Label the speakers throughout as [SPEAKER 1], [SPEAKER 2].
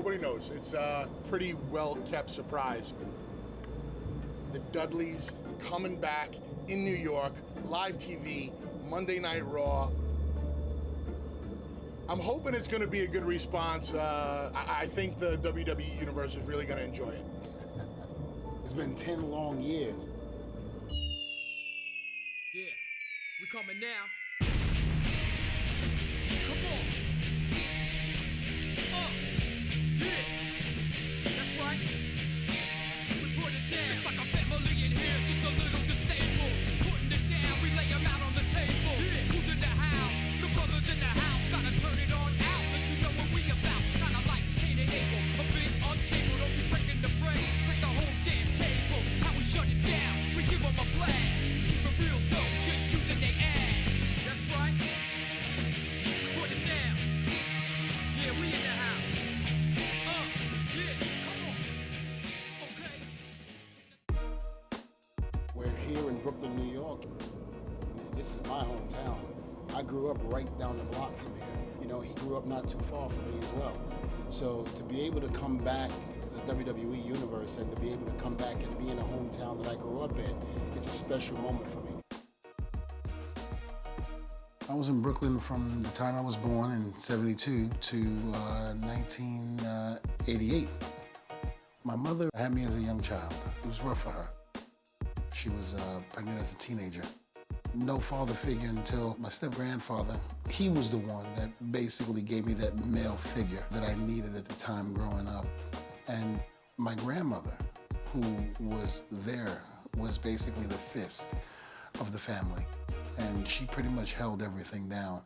[SPEAKER 1] Nobody knows. It's a pretty well-kept surprise. The Dudleys coming back in New York, live TV, Monday Night Raw. I'm hoping it's going to be a good response. I think the WWE Universe is really going to enjoy it.
[SPEAKER 2] It's been 10 long years.
[SPEAKER 3] Yeah, we coming now. Come on. Yeah, that's right. We put it down. It's like a family in here, just a little disabled. Putting it down, we lay them out on the table. Yeah. Who's in the house? The brothers in the house. Gotta turn it on out, let you know what we about. Kinda like Cain and Abel, a bit unstable. Don't be breaking the brain, break the whole damn table. How we shut it down, we give them a blast. Keep it real dope, just using their ass. That's right. Put it down. Yeah, we in the house. Yeah, come on. Okay.
[SPEAKER 2] We're here in Brooklyn, New York. This is my hometown. I grew up right down the block from here. You know, he grew up not too far from me as well. So to be able to come back to the WWE Universe and to be able to come back and be in a hometown that I grew up in, it's a special moment for me. I was in Brooklyn from the time I was born in '72 to 1988. My mother had me as a young child. It was rough for her. She was pregnant as a teenager. No father figure until my step-grandfather. He was the one that basically gave me that male figure that I needed at the time growing up. And my grandmother, who was there, was basically the fist of the family. And she pretty much held everything down.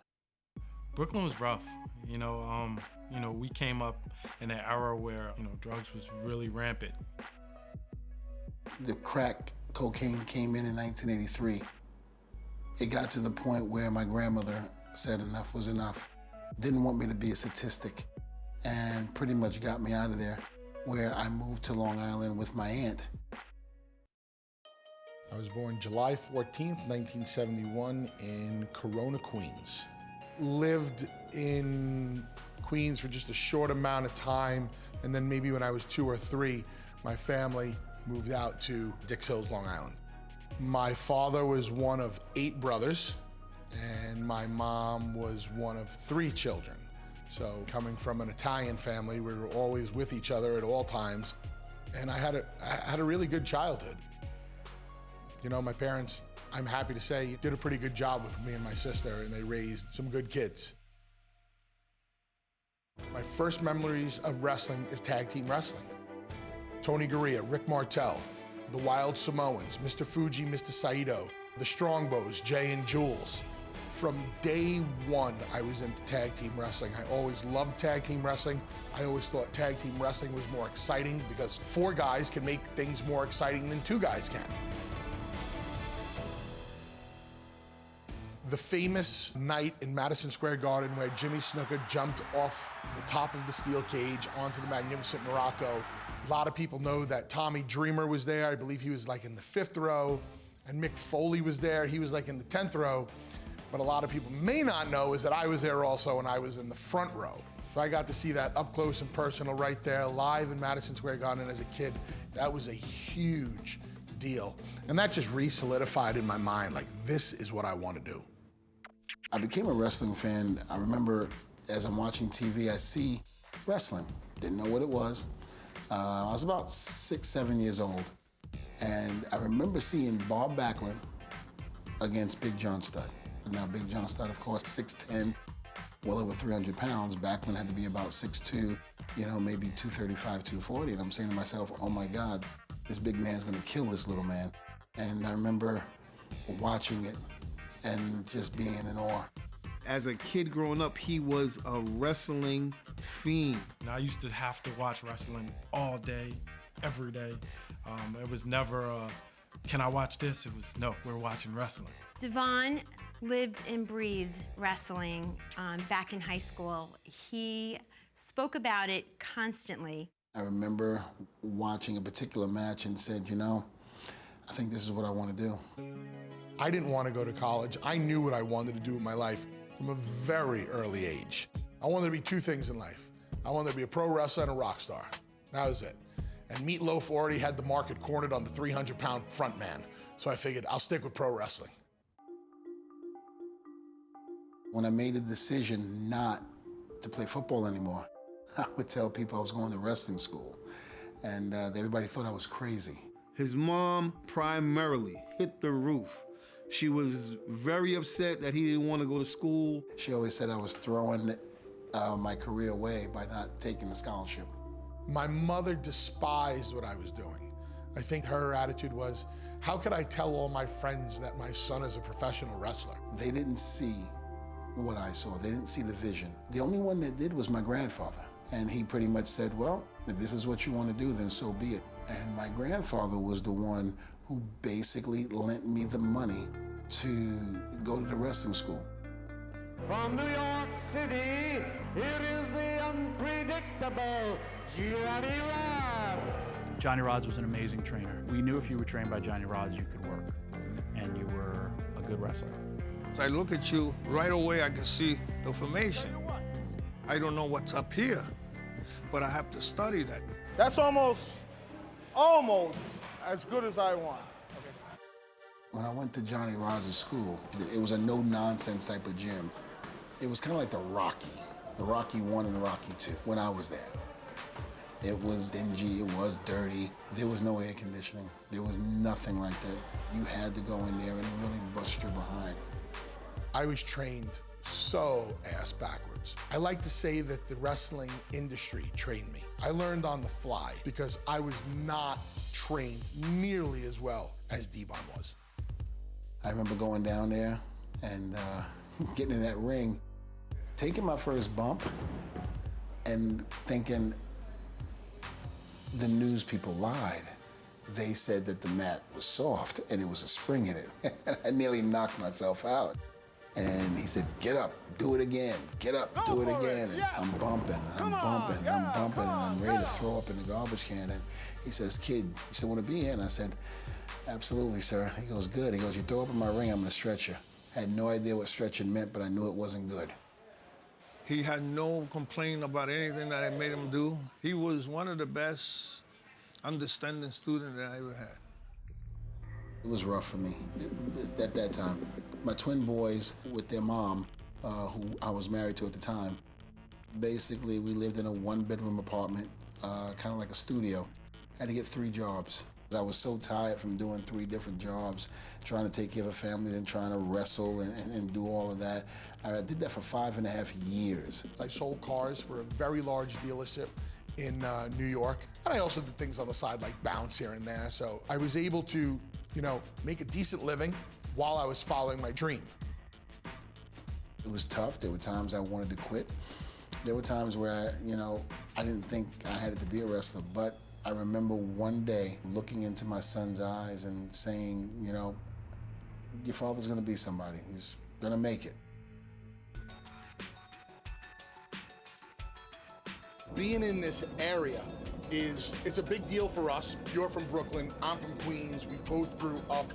[SPEAKER 4] Brooklyn was rough. You know, we came up in an era where, drugs was really rampant.
[SPEAKER 2] The crack cocaine came in 1983. It got to the point where my grandmother said enough was enough. Didn't want me to be a statistic, and pretty much got me out of there, where I moved to Long Island with my aunt.
[SPEAKER 1] I was born July 14th, 1971 in Corona, Queens. Lived in Queens for just a short amount of time, and then maybe when I was 2 or 3, my family moved out to Dix Hills, Long Island. My father was one of 8 brothers, and my mom was one of 3 children. So coming from an Italian family, we were always with each other at all times, and I had a really good childhood. You know, my parents, I'm happy to say, did a pretty good job with me and my sister, and they raised some good kids. My first memories of wrestling is tag team wrestling. Tony Garea, Rick Martel, the Wild Samoans, Mr. Fuji, Mr. Saito, the Strongbows, Jay and Jules. From day one, I was into tag team wrestling. I always loved tag team wrestling. I always thought tag team wrestling was more exciting because 4 guys can make things more exciting than 2 guys can. The famous night in Madison Square Garden where Jimmy Snuka jumped off the top of the steel cage onto the Magnificent Morocco. A lot of people know that Tommy Dreamer was there. I believe he was like in the 5th row, and Mick Foley was there. He was like in the 10th row. But a lot of people may not know is that I was there also, and I was in the front row. So I got to see that up close and personal right there, live in Madison Square Garden as a kid. That was a huge deal. And that just re-solidified in my mind, like, this is what I want to do. I became a wrestling fan. I remember as I'm watching TV, I see wrestling. Didn't know what it was. I was about 6, 7 years old. And I remember seeing Bob Backlund against Big John Studd. Now, Big John Studd, of course, 6'10", well over 300 pounds. Backlund had to be about 6'2", maybe 235, 240. And I'm saying to myself, oh my God, this big man's gonna kill this little man. And I remember watching it and just being in awe.
[SPEAKER 5] As a kid growing up, he was a wrestling fiend.
[SPEAKER 4] I used to have to watch wrestling all day, every day. It was never can I watch this? It was, no, we're watching wrestling.
[SPEAKER 6] Devon lived and breathed wrestling back in high school. He spoke about it constantly.
[SPEAKER 2] I remember watching a particular match and said, I think this is what I want to do. I didn't want to go to college. I knew what I wanted to do with my life from a very early age. I wanted to be 2 things in life.
[SPEAKER 1] I wanted to be a pro wrestler and a rock star. That was it. And Meatloaf already had the market cornered on the 300-pound front man. So I figured I'll stick with pro wrestling.
[SPEAKER 2] When I made a decision not to play football anymore, I would tell people I was going to wrestling school. And everybody thought I was crazy.
[SPEAKER 5] His mom primarily hit the roof. She was very upset that he didn't want to go to school.
[SPEAKER 2] She always said I was throwing my career away by not taking the scholarship.
[SPEAKER 1] My mother despised what I was doing. I think her attitude was, how could I tell all my friends that my son is a professional wrestler?
[SPEAKER 2] They didn't see what I saw. They didn't see the vision. The only one that did was my grandfather. And he pretty much said, well, if this is what you want to do, then so be it. And my grandfather was the one who basically lent me the money to go to the wrestling school.
[SPEAKER 7] From New York City, here is the unpredictable Johnny Rodz.
[SPEAKER 8] Johnny Rodz was an amazing trainer. We knew if you were trained by Johnny Rodz, you could work, and you were a good wrestler.
[SPEAKER 9] I look at you, right away I can see the formation. I don't know what's up here, but I have to study that.
[SPEAKER 7] That's almost as good as I want.
[SPEAKER 2] When I went to Johnny Rodz's school, it was a no-nonsense type of gym. It was kind of like the Rocky 1 and the Rocky 2 when I was there. It was dingy, it was dirty. There was no air conditioning. There was nothing like that. You had to go in there and really bust your behind.
[SPEAKER 1] I was trained so ass backwards. I like to say that the wrestling industry trained me. I learned on the fly because I was not trained nearly as well as Devon was.
[SPEAKER 2] I remember going down there and getting in that ring, taking my first bump and thinking the news people lied. They said that the mat was soft and it was a spring in it. And I nearly knocked myself out. And he said, get up, do it again. Get up, do it again. And I'm bumping, and I'm bumping, and I'm bumping, and I'm ready to throw up in the garbage can. And he says, kid, you still want to be here? And I said, absolutely, sir. He goes, good. He goes, you throw up in my ring, I'm going to stretch you. I had no idea what stretching meant, but I knew it wasn't good.
[SPEAKER 9] He had no complaint about anything that I made him do. He was one of the best understanding students that I ever had.
[SPEAKER 2] It was rough for me at that time. My twin boys with their mom, who I was married to at the time, basically we lived in a one-bedroom apartment, kind of like a studio. I had to get 3 jobs. I was so tired from doing 3 different jobs, trying to take care of a family and trying to wrestle and do all of that. I did that for 5.5 years.
[SPEAKER 1] I sold cars for a very large dealership in New York. And I also did things on the side like bounce here and there. So I was able to, make a decent living while I was following my dream.
[SPEAKER 2] It was tough. There were times I wanted to quit. There were times where, I didn't think I had it to be a wrestler, but I remember one day looking into my son's eyes and saying, your father's gonna be somebody. He's gonna make it.
[SPEAKER 1] Being in this area it's a big deal for us. You're from Brooklyn, I'm from Queens. We both grew up,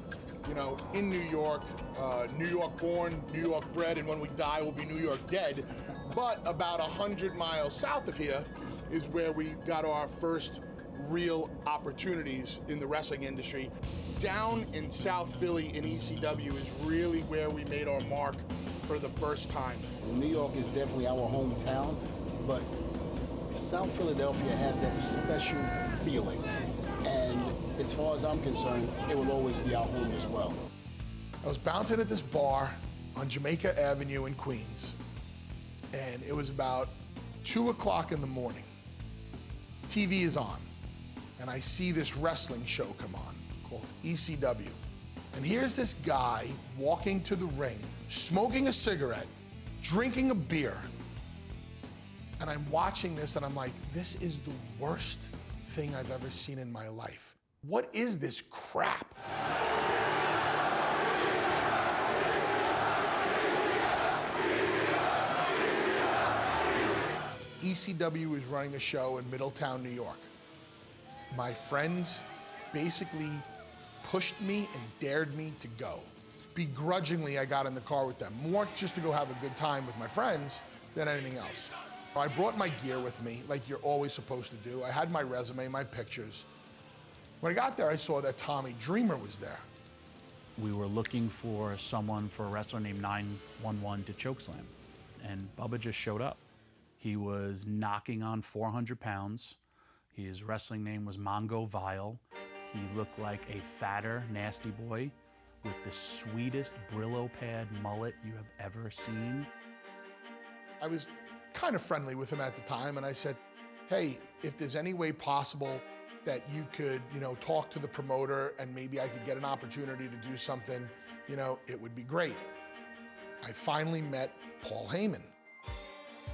[SPEAKER 1] in New York born, New York bred, and when we die, we'll be New York dead. But about 100 miles south of here is where we got our first real opportunities in the wrestling industry. Down in South Philly in ECW is really where we made our mark for the first time.
[SPEAKER 2] New York is definitely our hometown, but South Philadelphia has that special feeling. And as far as I'm concerned, it will always be our home as well.
[SPEAKER 1] I was bouncing at this bar on Jamaica Avenue in Queens, and it was about 2 o'clock in the morning. TV is on, and I see this wrestling show come on called ECW. And here's this guy walking to the ring, smoking a cigarette, drinking a beer. And I'm watching this and I'm like, this is the worst thing I've ever seen in my life. What is this crap? ECW is running a show in Middletown, New York. My friends basically pushed me and dared me to go. Begrudgingly, I got in the car with them, more just to go have a good time with my friends than anything else. I brought my gear with me, like you're always supposed to do. I had my resume, my pictures. When I got there, I saw that Tommy Dreamer was there.
[SPEAKER 8] We were looking for someone, for a wrestler named 911 to chokeslam, and Bubba just showed up. He was knocking on 400 pounds. His wrestling name was Mongo Vile. He looked like a fatter, nasty boy with the sweetest Brillo pad mullet you have ever seen.
[SPEAKER 1] I was kind of friendly with him at the time, and I said, hey, if there's any way possible that you could, talk to the promoter and maybe I could get an opportunity to do something, it would be great. I finally met Paul Heyman.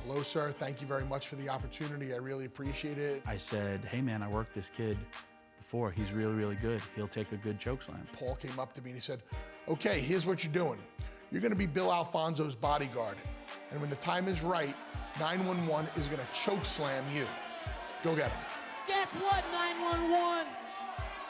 [SPEAKER 1] Hello, sir. Thank you very much for the opportunity. I really appreciate it.
[SPEAKER 8] I said, hey man, I worked this kid before. He's really, really good. He'll take a good chokeslam.
[SPEAKER 1] Paul came up to me and he said, okay, here's what you're doing. You're gonna be Bill Alfonso's bodyguard. And when the time is right, 911 is gonna chokeslam you. Go get him.
[SPEAKER 10] Guess what, 911?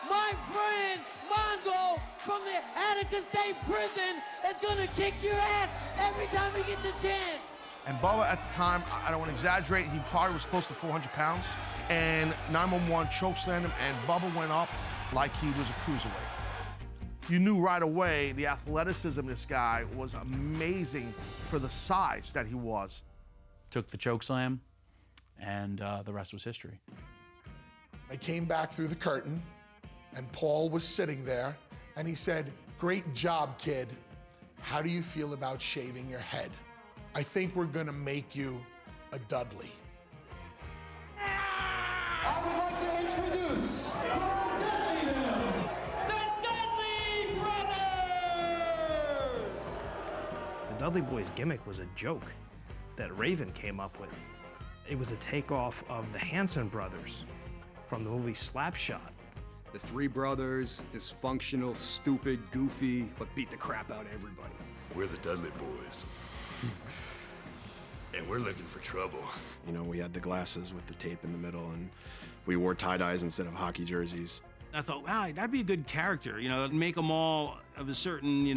[SPEAKER 10] My friend Mongo from the Attica State Prison is gonna kick your ass every time he gets a chance.
[SPEAKER 7] And Bubba at the time, I don't want to exaggerate, he probably was close to 400 pounds. And 911 chokeslammed him, and Bubba went up like he was a cruiserweight. You knew right away the athleticism of this guy was amazing for the size that he was.
[SPEAKER 8] Took the chokeslam, and the rest was history.
[SPEAKER 1] I came back through the curtain, and Paul was sitting there, and he said, great job, kid. How do you feel about shaving your head? I think we're gonna make you a Dudley.
[SPEAKER 10] I would like to introduce the Dudley Brothers!
[SPEAKER 11] The Dudley Boys gimmick was a joke that Raven came up with. It was a takeoff of the Hanson brothers from the movie Slapshot.
[SPEAKER 12] The three brothers, dysfunctional, stupid, goofy, but beat the crap out of everybody.
[SPEAKER 13] We're the Dudley Boys. And we're looking for trouble.
[SPEAKER 14] We had the glasses with the tape in the middle, and we wore tie-dyes instead of hockey jerseys.
[SPEAKER 15] I thought, wow, that'd be a good character, make them all of a certain,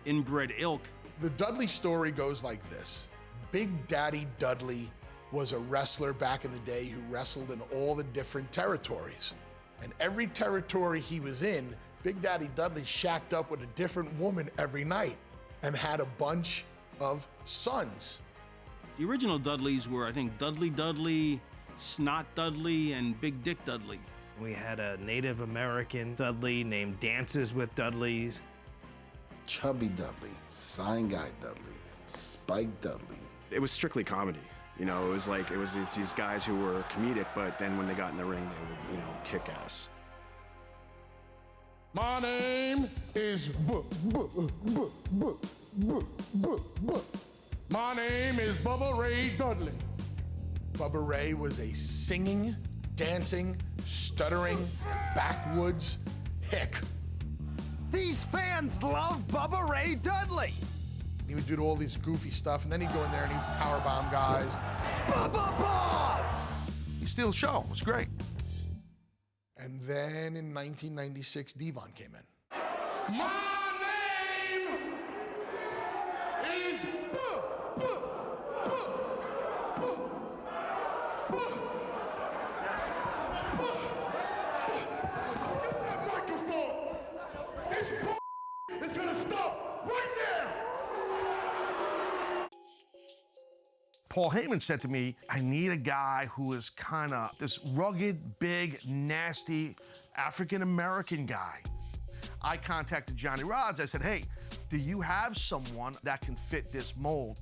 [SPEAKER 15] inbred ilk.
[SPEAKER 1] The Dudley story goes like this. Big Daddy Dudley was a wrestler back in the day who wrestled in all the different territories. And every territory he was in, Big Daddy Dudley shacked up with a different woman every night and had a bunch of sons.
[SPEAKER 15] The original Dudleys were, I think, Dudley Dudley, Snot Dudley, and Big Dick Dudley.
[SPEAKER 11] We had a Native American Dudley named Dances with Dudleys.
[SPEAKER 2] Chubby Dudley, Sign Guy Dudley, Spike Dudley.
[SPEAKER 14] It was strictly comedy. It was these guys who were comedic, but then when they got in the ring, they would, kick ass.
[SPEAKER 7] My name is My name is Bubba Ray Dudley.
[SPEAKER 1] Bubba Ray was a singing, dancing, stuttering, backwoods hick.
[SPEAKER 7] These fans love Bubba Ray Dudley.
[SPEAKER 1] He would do all this goofy stuff, and then he'd go in there and he'd powerbomb guys.
[SPEAKER 7] Bubba Bob! He steals the show. It's great.
[SPEAKER 1] And then in 1996, Devon came in.
[SPEAKER 7] My name is
[SPEAKER 10] microphone. This is gonna stop right now.
[SPEAKER 7] Paul Heyman said to me, I need a guy who is kind of this rugged, big, nasty African-American guy. I contacted Johnny Rods. I said, hey, do you have someone that can fit this mold?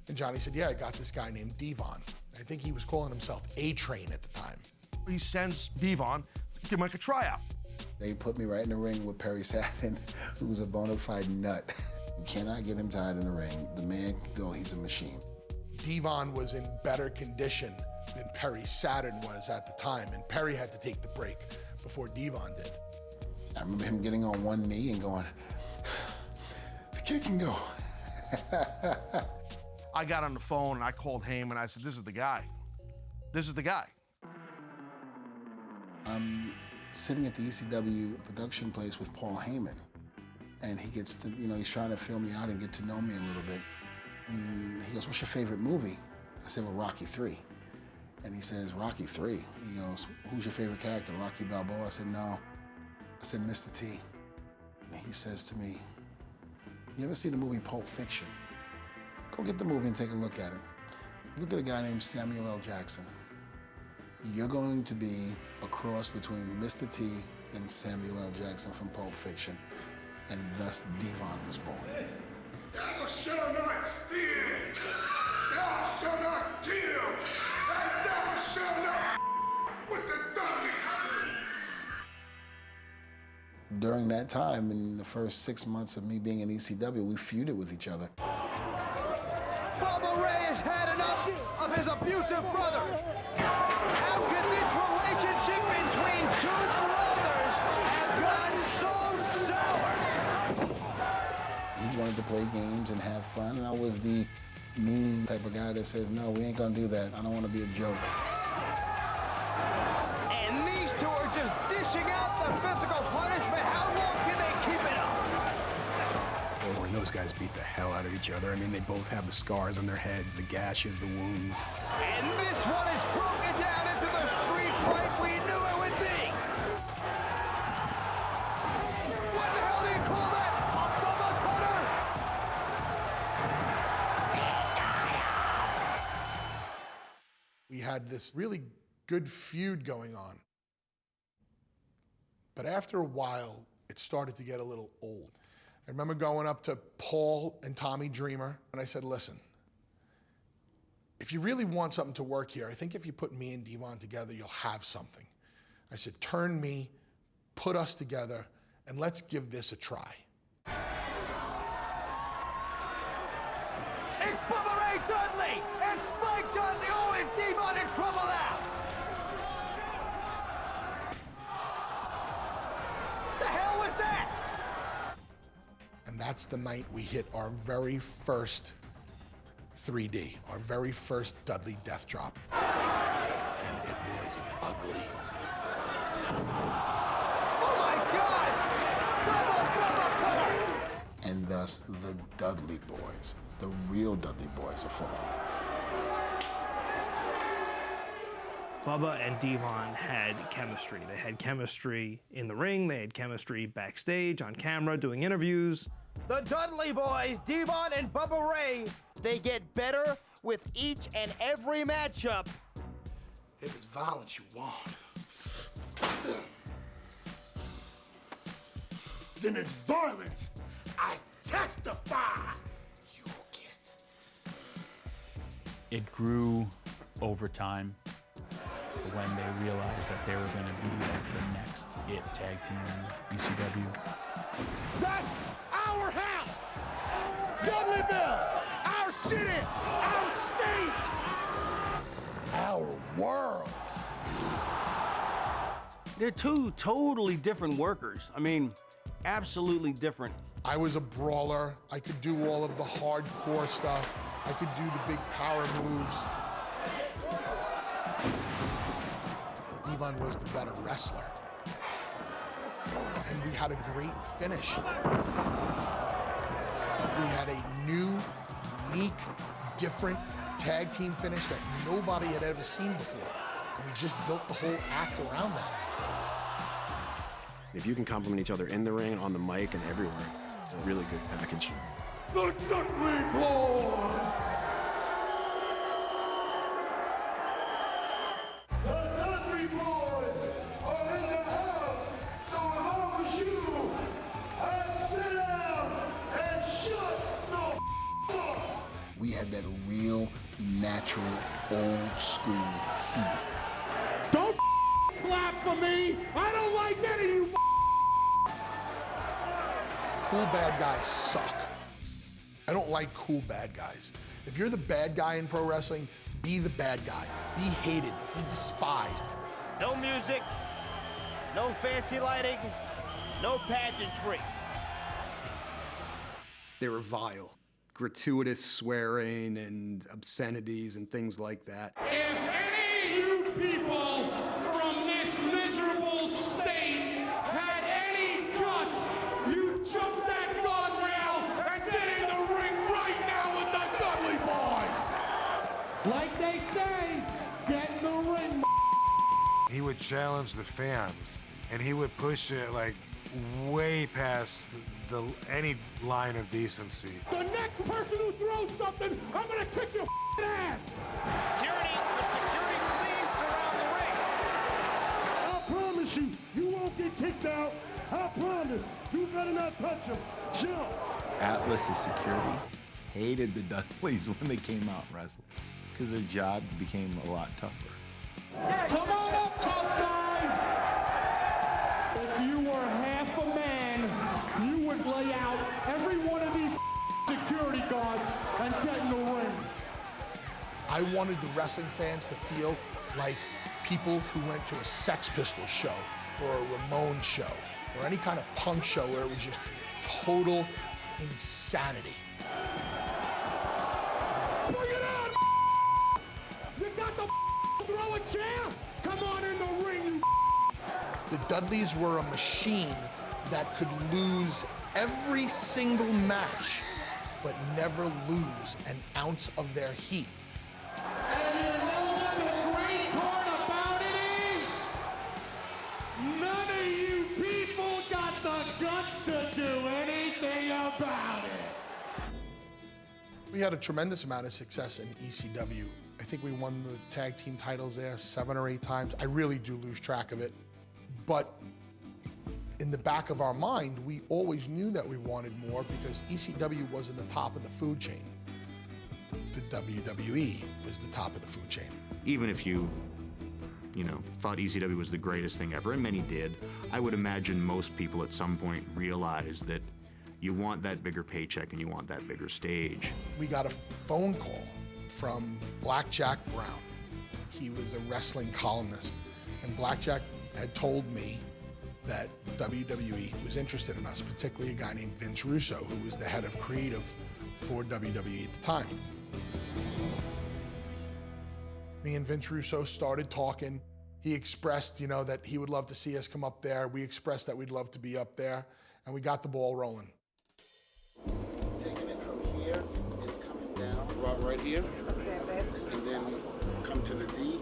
[SPEAKER 1] And Johnny said, yeah, I got this guy named Devon. I think he was calling himself A-Train at the time.
[SPEAKER 7] He sends Devon, give him like a tryout.
[SPEAKER 2] They put me right in the ring with Perry Saturn, who's a bona fide nut. You cannot get him tied in the ring. The man can go, he's a machine.
[SPEAKER 1] Devon was in better condition than Perry Saturn was at the time, and Perry had to take the break before Devon did.
[SPEAKER 2] I remember him getting on one knee and going, the kid can go.
[SPEAKER 7] I got on the phone and I called Heyman and I said, this is the guy. This is the guy.
[SPEAKER 2] I'm sitting at the ECW production place with Paul Heyman, and he gets to, he's trying to fill me out and get to know me a little bit. And he goes, what's your favorite movie? I said, well, Rocky 3. And he says, Rocky 3? He goes, who's your favorite character, Rocky Balboa? I said, no. I said, Mr. T. And he says to me, you ever see the movie Pulp Fiction? Go get the movie and take a look at it. Look at a guy named Samuel L. Jackson. You're going to be a cross between Mr. T and Samuel L. Jackson from Pulp Fiction, and thus Devon was born.
[SPEAKER 16] Thou shalt not steal, thou shalt not kill, and thou shalt not with the Dudleys.
[SPEAKER 2] During that time, in the first 6 months of me being in ECW, we feuded with each other.
[SPEAKER 17] Bubba Ray has had enough of his abusive brother. How could this relationship between two brothers have gotten so sour?
[SPEAKER 2] He wanted to play games and have fun, and I was the mean type of guy that says, no, we ain't gonna do that. I don't wanna be a joke.
[SPEAKER 17] And these two are just dishing out the physical punishment. How long can they keep it up?
[SPEAKER 12] Well, when those guys beat the hell out of each other, I mean, they both have the scars on their heads, the gashes, the wounds.
[SPEAKER 17] And this one is broken down into the street fight we knew it would be. What the hell do you call that? A Bubba cutter?
[SPEAKER 1] We had this really good feud going on. But after a while, it started to get a little old. I remember going up to Paul and Tommy Dreamer, and I said, listen, if you really want something to work here, I think if you put me and Devon together, you'll have something. I said, turn me, put us together, and let's give this a try.
[SPEAKER 17] It's Bubba Ray Dudley and Spike Dudley. Oh, is Devon in trouble now? The hell was that?
[SPEAKER 1] And that's the night we hit our very first 3D, our very first Dudley Death Drop. And it was ugly.
[SPEAKER 17] Oh my God! Double Bubba cutter!
[SPEAKER 2] And thus, the Dudley Boys, the real Dudley Boys, are formed.
[SPEAKER 11] Bubba and Devon had chemistry. They had chemistry in the ring, they had chemistry backstage, on camera, doing interviews.
[SPEAKER 17] The Dudley Boys, Devon and Bubba Ray, they get better with each and every matchup.
[SPEAKER 1] If it's violence you want,
[SPEAKER 16] Then it's violence I testify you will get.
[SPEAKER 8] It grew over time when they realized that they were going to be like the next IT tag team in ECW.
[SPEAKER 16] That's our house! Dudleyville! Our city! Our state! Our world!
[SPEAKER 15] They're two totally different workers. I mean, absolutely different.
[SPEAKER 1] I was a brawler. I could do all of the hardcore stuff. I could do the big power moves. Devon was the better wrestler. And we had a great finish. We had a new, unique, different tag team finish that nobody had ever seen before. And we just built the whole act around that.
[SPEAKER 14] If you can compliment each other in the ring, on the mic, and everywhere, it's a really good package.
[SPEAKER 16] The Dudley Boys! The Dudley Boys are in the house, so if I was you, I'd sit down and shut the up.
[SPEAKER 2] We had that real, natural, old school heat.
[SPEAKER 16] Don't clap for me! I don't like any of you.
[SPEAKER 1] Cool bad guys suck. I don't like cool bad guys. If you're the bad guy in pro wrestling, be the bad guy. Be hated, be despised.
[SPEAKER 17] No music, no fancy lighting, no pageantry.
[SPEAKER 12] They were vile. Gratuitous swearing and obscenities and things like that.
[SPEAKER 3] If any of you people from this miserable state had any guts, you jump that guardrail and get in the ring right now with the Dudley Boys!
[SPEAKER 18] Like he would challenge the fans, and he would push it like way past any line of decency.
[SPEAKER 16] The next person who throws something, I'm gonna kick your ass!
[SPEAKER 17] Security police around the ring.
[SPEAKER 16] I promise you, you won't get kicked out. I promise. You better not touch him. Jump.
[SPEAKER 19] Atlas's security hated the Dudleys when they came out and wrestled because their job became a lot tougher.
[SPEAKER 16] Come on up, tough guy! If you were half a man, you would lay out every one of these security guards and get in the ring.
[SPEAKER 1] I wanted the wrestling fans to feel like people who went to a Sex Pistols show or a Ramones show or any kind of punk show where it was just total insanity.
[SPEAKER 16] Bring it on! You got the throw a chair? Come on in the ring, you.
[SPEAKER 1] The Dudleys were a machine that could lose every single match, but never lose an ounce of their heat.
[SPEAKER 16] And you know what the great part about it is? None of you people got the guts to do anything about it.
[SPEAKER 1] We had a tremendous amount of success in ECW. I think we won the tag team titles there 7 or 8 times. I really do lose track of it. But in the back of our mind, we always knew that we wanted more because ECW was in the top of the food chain. The WWE was the top of the food chain.
[SPEAKER 20] Even if you thought ECW was the greatest thing ever, and many did, I would imagine most people at some point realized that you want that bigger paycheck and you want that bigger stage.
[SPEAKER 1] We got a phone call from Blackjack Brown. He was a wrestling columnist, and Blackjack had told me that WWE was interested in us, particularly a guy named Vince Russo, who was the head of creative for WWE at the time. Me and Vince Russo started talking. He expressed, that he would love to see us come up there. We expressed that we'd love to be up there, and we got the ball rolling.
[SPEAKER 2] Taking it from here and coming down right here, and then come to the D,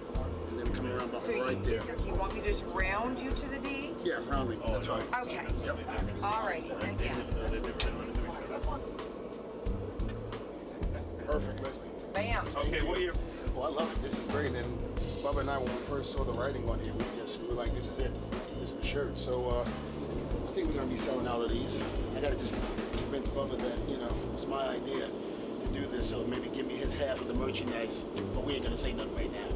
[SPEAKER 2] and then come around about right there.
[SPEAKER 21] Do you want me to just round you to the D?
[SPEAKER 2] Yeah, rounding, that's right.
[SPEAKER 21] Okay.
[SPEAKER 2] Yep.
[SPEAKER 21] All righty, yeah.
[SPEAKER 2] Perfect, Leslie.
[SPEAKER 21] Bam.
[SPEAKER 2] Okay, what are your... Well, I love it. This is great. And Bubba and I, when we first saw the writing on here, we were like, this is it. This is the shirt. So I think we're going to be selling out of these. I got to just convince Bubba that, it was my idea to do this, so maybe give me his half of the merchandise, but we ain't going to say nothing right now.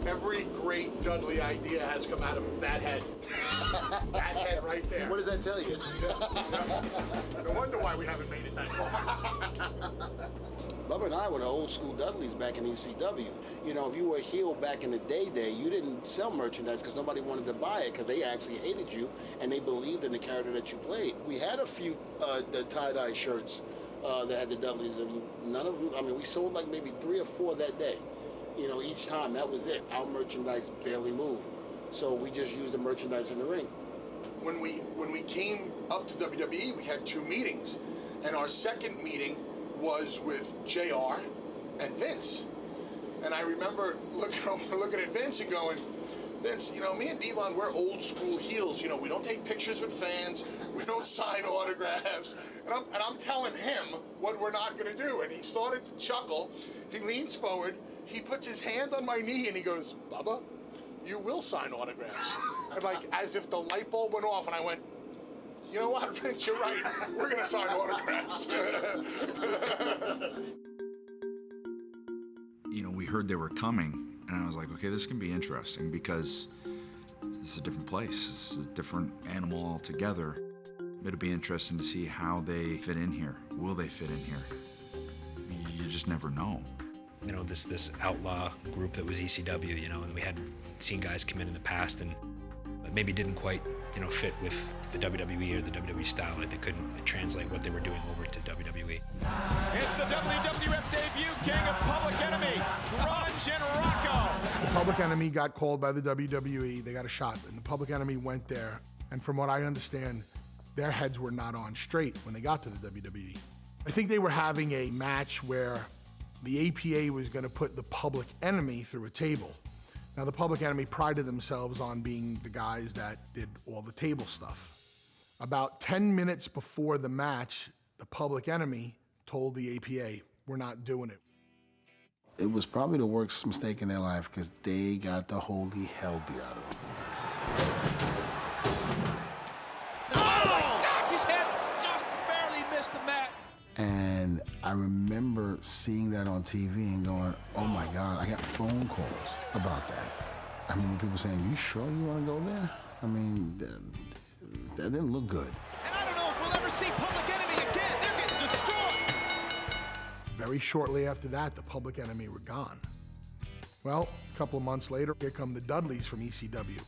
[SPEAKER 1] Every great Dudley idea has come out of that head. That head right there.
[SPEAKER 2] What does that tell you?
[SPEAKER 1] No wonder why we haven't made it that far.
[SPEAKER 2] Bubba and I were the old school Dudleys back in ECW. If you were a heel back in the day, you didn't sell merchandise because nobody wanted to buy it because they actually hated you and they believed in the character that you played. We had a few the tie-dye shirts that had the Dudleys. None of them, we sold like maybe 3 or 4 that day. Each time, that was it. Our merchandise barely moved. So we just used the merchandise in the ring.
[SPEAKER 1] When we came up to WWE, we had 2 meetings. And our second meeting was with JR and Vince. And I remember looking at Vince and going, Vince, me and Devon, we're old school heels. We don't take pictures with fans. We don't sign autographs. And I'm telling him what we're not going to do. And he started to chuckle. He leans forward. He puts his hand on my knee and he goes, Bubba, you will sign autographs. And as if the light bulb went off, and I went, you know what, Vince, you're right. We're going to sign autographs.
[SPEAKER 22] We heard they were coming, and I was like, okay, this can be interesting because it's a different place. It's a different animal altogether. It'll be interesting to see how they fit in here. Will they fit in here? You just never know.
[SPEAKER 23] This outlaw group that was ECW, and we had seen guys come in the past and maybe didn't quite, fit with the WWE or the WWE style. They couldn't translate what they were doing over to WWE.
[SPEAKER 17] It's the WWF debut king of Public Enemy, Grunge and Rocco.
[SPEAKER 1] The Public Enemy got called by the WWE. They got a shot, and the Public Enemy went there. And from what I understand, their heads were not on straight when they got to the WWE. I think they were having a match where the APA was going to put the Public Enemy through a table. Now, the Public Enemy prided themselves on being the guys that did all the table stuff. About 10 minutes before the match, the Public Enemy told the APA, we're not doing it.
[SPEAKER 2] It was probably the worst mistake in their life because they got the holy hell beat out of them.
[SPEAKER 17] Oh my gosh, his head just barely missed the mat.
[SPEAKER 2] And I remember seeing that on TV and going, oh my God, I got phone calls about that. I mean, people saying, you sure you want to go there? I mean, that didn't look good.
[SPEAKER 17] And I don't know if we'll ever see Public Enemy again. They're getting destroyed.
[SPEAKER 1] Very shortly after that, the Public Enemy were gone. Well, a couple of months later, here come the Dudleys from ECW.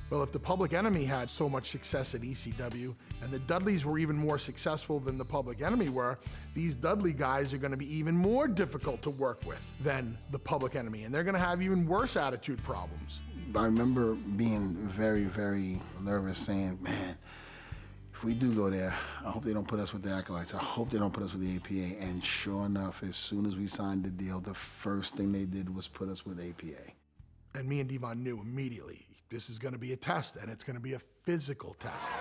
[SPEAKER 1] Well, if the Public Enemy had so much success at ECW, and the Dudleys were even more successful than the Public Enemy were, these Dudley guys are gonna be even more difficult to work with than the Public Enemy, and they're gonna have even worse attitude problems.
[SPEAKER 2] I remember being very, very nervous saying, man, if we do go there, I hope they don't put us with the Acolytes. I hope they don't put us with the APA. And sure enough, as soon as we signed the deal, the first thing they did was put us with APA.
[SPEAKER 1] And me and Devon knew immediately, this is gonna be a test, and it's gonna be a physical test.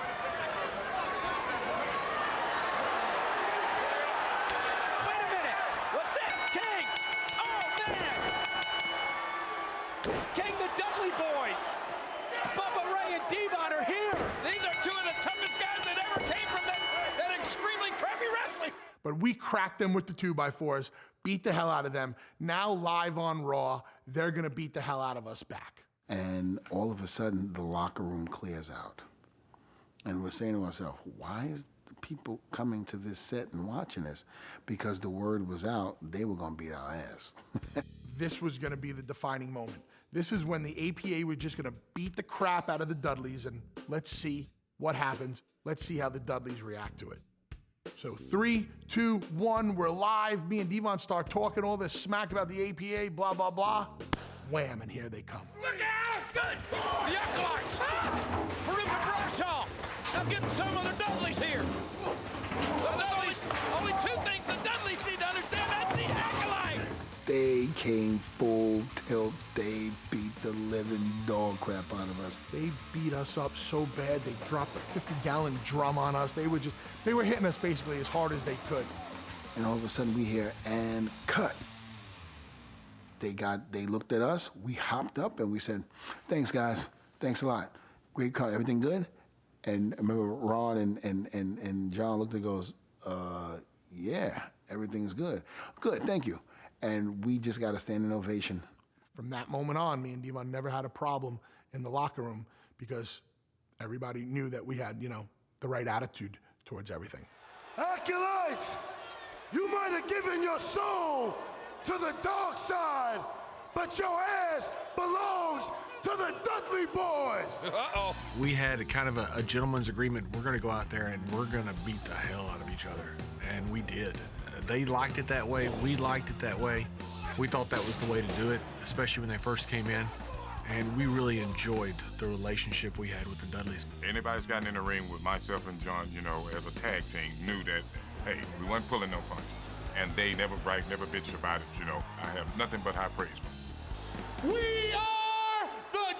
[SPEAKER 17] Wait a minute. What's this? King! Oh, man! King, the Dudley boys! Bubba Ray and Devon are here! These are two of the toughest guys that ever came from that extremely crappy wrestling!
[SPEAKER 1] But we cracked them with the 2x4s, beat the hell out of them. Now live on Raw, they're gonna beat the hell out of us back.
[SPEAKER 2] And all of a sudden, the locker room clears out. And we're saying to ourselves, why is the people coming to this set and watching this? Because the word was out, they were gonna beat our ass.
[SPEAKER 1] This was gonna be the defining moment. This is when the APA was just gonna beat the crap out of the Dudleys, and let's see what happens. Let's see how the Dudleys react to it. So 3, 2, 1, we're live. Me and Devon start talking all this smack about the APA, blah, blah, blah. Wham, and here they come.
[SPEAKER 17] Look out! Good! The Acolytes! Farouk and Bradshaw! Now getting some of the Dudleys here! The Dudleys! Only two things the Dudleys need to understand, that's the Acolytes!
[SPEAKER 2] They came full tilt. They beat the living dog crap out of us.
[SPEAKER 1] They beat us up so bad, they dropped a 50-gallon drum on us. They were hitting us basically as hard as they could.
[SPEAKER 2] And all of a sudden we hear, and cut. They looked at us, we hopped up and we said, thanks guys, thanks a lot. Great cut, everything good? And I remember Ron and John looked and goes, yeah, everything's good. Good, thank you. And we just got a standing ovation.
[SPEAKER 1] From that moment on, me and Devon never had a problem in the locker room because everybody knew that we had, the right attitude towards everything.
[SPEAKER 4] Acolytes, you might have given your soul to the dark side, but your ass belongs to the Dudley boys.
[SPEAKER 17] Uh-oh.
[SPEAKER 18] We had kind of a gentleman's agreement. We're going to go out there and we're going to beat the hell out of each other. And we did. They liked it that way. We liked it that way. We thought that was the way to do it, especially when they first came in. And we really enjoyed the relationship we had with the Dudleys.
[SPEAKER 5] Anybody who's gotten in the ring with myself and John, as a tag team, knew that, hey, we weren't pulling no punches. And they never bragged, never bitched about it, I have nothing but high praise for them.
[SPEAKER 17] We are the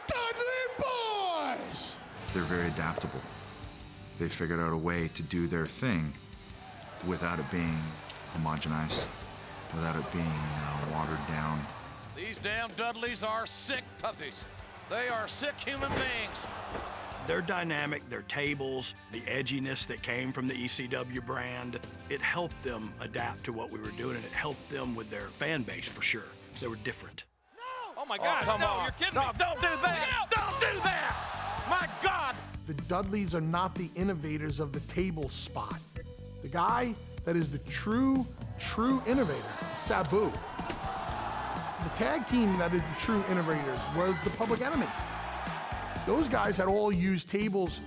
[SPEAKER 17] Dudley boys!
[SPEAKER 22] They're very adaptable. They figured out a way to do their thing without it being homogenized, without it being watered down.
[SPEAKER 17] These damn Dudleys are sick puppies. They are sick human beings.
[SPEAKER 6] Their dynamic, their tables, the edginess that came from the ECW brand, it helped them adapt to what we were doing, and it helped them with their fan base for sure, because they were different.
[SPEAKER 17] Oh my God, come on. You're kidding me. No, don't do that. Don't do that. My God.
[SPEAKER 1] The Dudleys are not the innovators of the table spot. The guy that is the true innovator, Sabu. The tag team that is the true innovators was the Public Enemy. Those guys had all used tables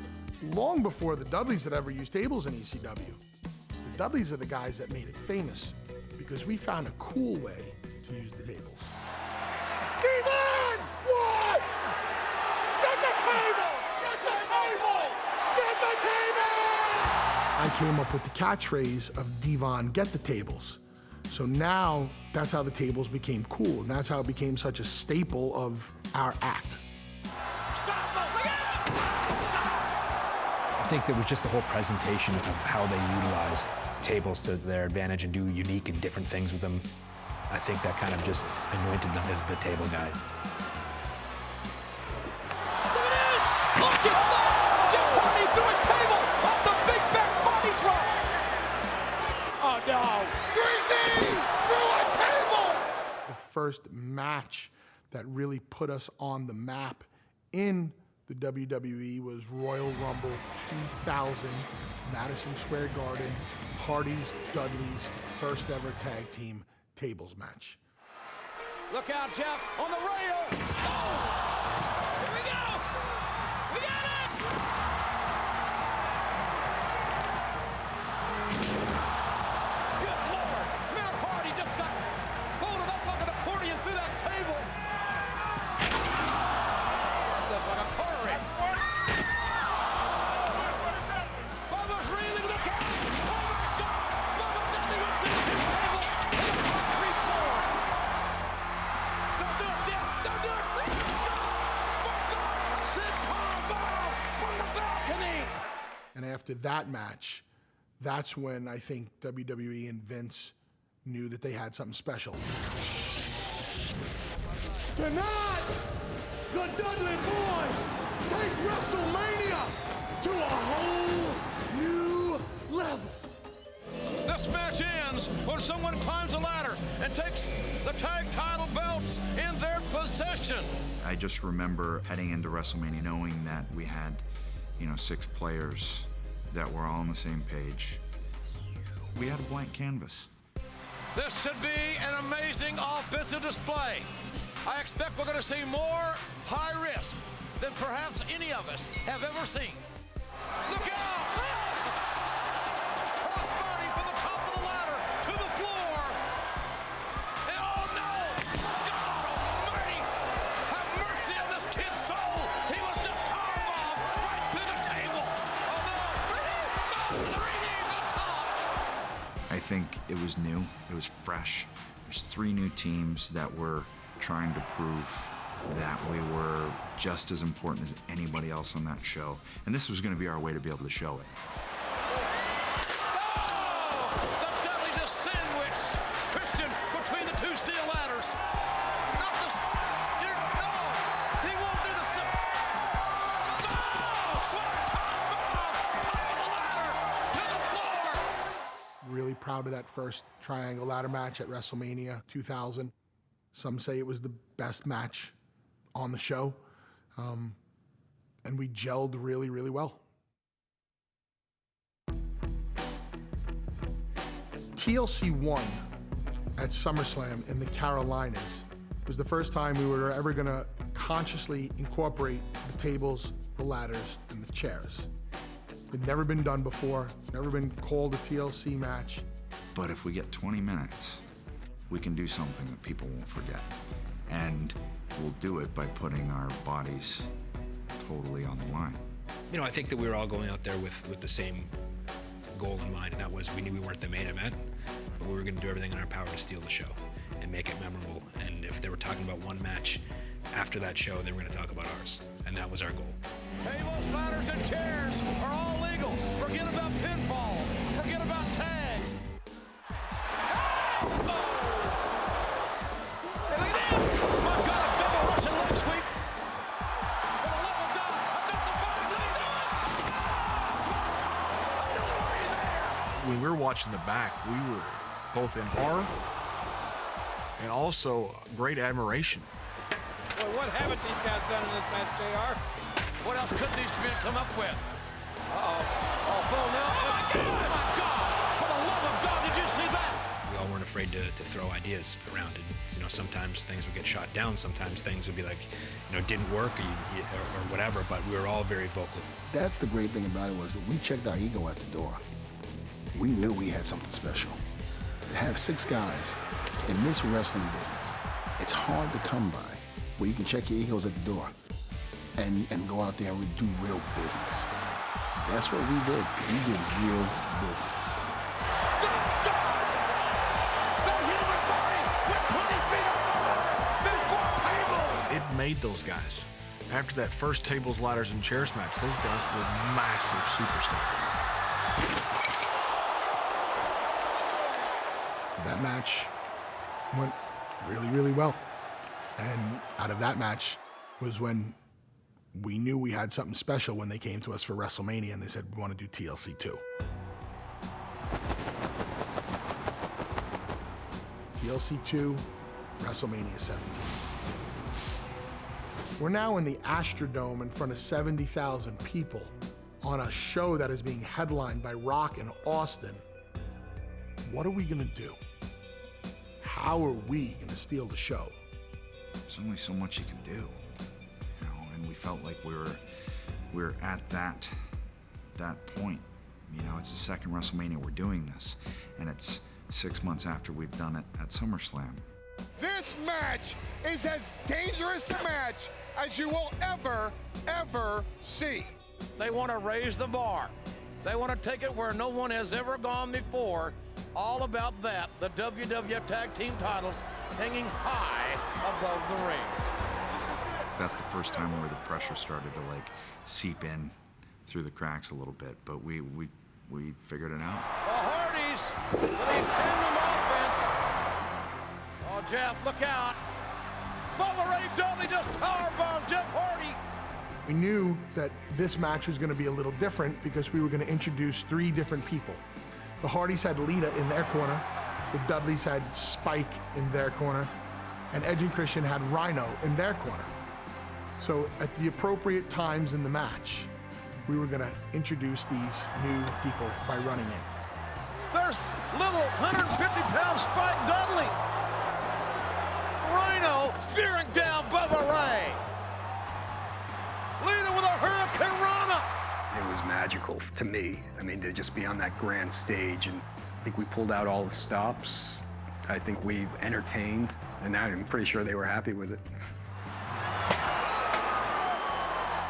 [SPEAKER 1] long before the Dudleys had ever used tables in ECW. The Dudleys are the guys that made it famous because we found a cool way to use the tables.
[SPEAKER 4] Devon! What? Get the table! Get the table! Get the table!
[SPEAKER 1] I came up with the catchphrase of Devon, get the tables. So now that's how the tables became cool, and that's how it became such a staple of our act.
[SPEAKER 23] I think there was just the whole presentation of how they utilized tables to their advantage and do unique and different things with them. I think that kind of just anointed them as the table guys.
[SPEAKER 17] Look at this! Look at that! Jeff Hardy threw a table off the big back body drop! Oh no!
[SPEAKER 4] 3D through a table!
[SPEAKER 1] The first match that really put us on the map in the WWE was Royal Rumble 2000, Madison Square Garden, Hardy's, Dudley's first ever tag team tables match.
[SPEAKER 17] Look out, Jeff, on the rail! Oh! Here we go! We got it! Good Lord! Matt Hardy just got folded up like an accordion through that table! Looks like a car wreck. Bubba's reeling, look out! Oh my God! Bubba Dudley went through two tables and a concrete floor! Don't do it, Jeff! Don't do it! No! My God! Senton bomb from the balcony!
[SPEAKER 1] And after that match, that's when I think WWE and Vince knew that they had something special.
[SPEAKER 4] Tonight, the Dudley Boys take WrestleMania to a whole new level.
[SPEAKER 17] This match ends when someone climbs a ladder and takes the tag title belts in their possession.
[SPEAKER 22] I just remember heading into WrestleMania knowing that we had, 6 players that were all on the same page. We had a blank canvas.
[SPEAKER 17] This should be an amazing offensive display. I expect we're going to see more high risk than perhaps any of us have ever seen. Look out! Crossbody from the top of the ladder to the floor. And oh no! God almighty! Have mercy on this kid's soul! He was just powerbombed right through the table. Oh no! Oh, 3D to the top!
[SPEAKER 22] I think it was new, it was fresh. There's 3 new teams that were trying to prove that we were just as important as anybody else on that show. And this was going to be our way to be able to show it.
[SPEAKER 17] The Dudley just sandwiched Christian between the 2 steel ladders. Not the... No! He won't do the... Swanton bomb! Top of the ladder! To the floor!
[SPEAKER 1] Really proud of that first triangle ladder match at WrestleMania 2000. Some say it was the best match on the show. And we gelled really, really well. TLC 1 at SummerSlam in the Carolinas was the first time we were ever gonna consciously incorporate the tables, the ladders, and the chairs. It'd never been done before, never been called a TLC match.
[SPEAKER 22] But if we get 20 minutes, we can do something that people won't forget. And we'll do it by putting our bodies totally on the line.
[SPEAKER 23] I think that we were all going out there with the same goal in mind, and that was we knew we weren't the main event, but we were going to do everything in our power to steal the show and make it memorable. And if they were talking about one match after that show, they were going to talk about ours, and that was our goal.
[SPEAKER 17] Tables, ladders, and chairs are all legal. Forget about pinfalls. Forget about tags. Oh! Hey, look at this! My God, a double Russian leg sweep. For the love of God, a double five. Look at that! Delivery there.
[SPEAKER 18] When we were watching the back, we were both in horror and also great admiration.
[SPEAKER 17] Boy, what haven't these guys done in this match, JR? What else could these men come up with? Uh-oh. Oh, Bull Nelson. Oh, my God! Oh, my God! For the love of God, did you see that?
[SPEAKER 23] We all weren't afraid to throw ideas around it. Sometimes things would get shot down. Sometimes things would be like, didn't work or whatever, but we were all very vocal.
[SPEAKER 2] That's the great thing about it was that we checked our ego at the door. We knew we had something special. To have 6 guys in this wrestling business, it's hard to come by where you can check your egos at the door and go out there and do real business. That's what we did. We did real business.
[SPEAKER 17] They're
[SPEAKER 18] made those guys. After that first tables, ladders, and chairs match, those guys were massive superstars.
[SPEAKER 1] That match went really, really well. And out of that match was when we knew we had something special when they came to us for WrestleMania and they said, we want to do TLC 2. TLC 2, WrestleMania 17. We're now in the Astrodome in front of 70,000 people on a show that is being headlined by Rock and Austin. What are we gonna do? How are we gonna steal the show?
[SPEAKER 22] There's only so much you can do, you know, and we felt like we were at that point. You know, it's the second WrestleMania we're doing this, and it's 6 months after we've done it at SummerSlam.
[SPEAKER 4] This match is as dangerous a match as you will ever see.
[SPEAKER 17] They want to raise the bar. They want to take it where no one has ever gone before. All about that, the WWF Tag Team titles hanging high above the ring.
[SPEAKER 22] That's the first time where the pressure started to like seep in through the cracks a little bit, but we figured it out.
[SPEAKER 17] The Hardys with the tandem offense. Oh, Jeff, look out. Bubba Ray Dudley just powerbombed Jeff Hardy.
[SPEAKER 1] We knew that this match was gonna be a little different because we were gonna introduce 3 different people. The Hardys had Lita in their corner, the Dudleys had Spike in their corner, and Edge and Christian had Rhino in their corner. So at the appropriate times in the match, we were gonna introduce these new people by running in.
[SPEAKER 17] There's little 150-pound Spike Dudley. Rhino spearing down Bubba Ray. Lita with a Hurricane Rana.
[SPEAKER 12] It was magical to me. I mean, to just be on that grand stage, and I think we pulled out all the stops. I think we entertained, and I'm pretty sure they were happy with it.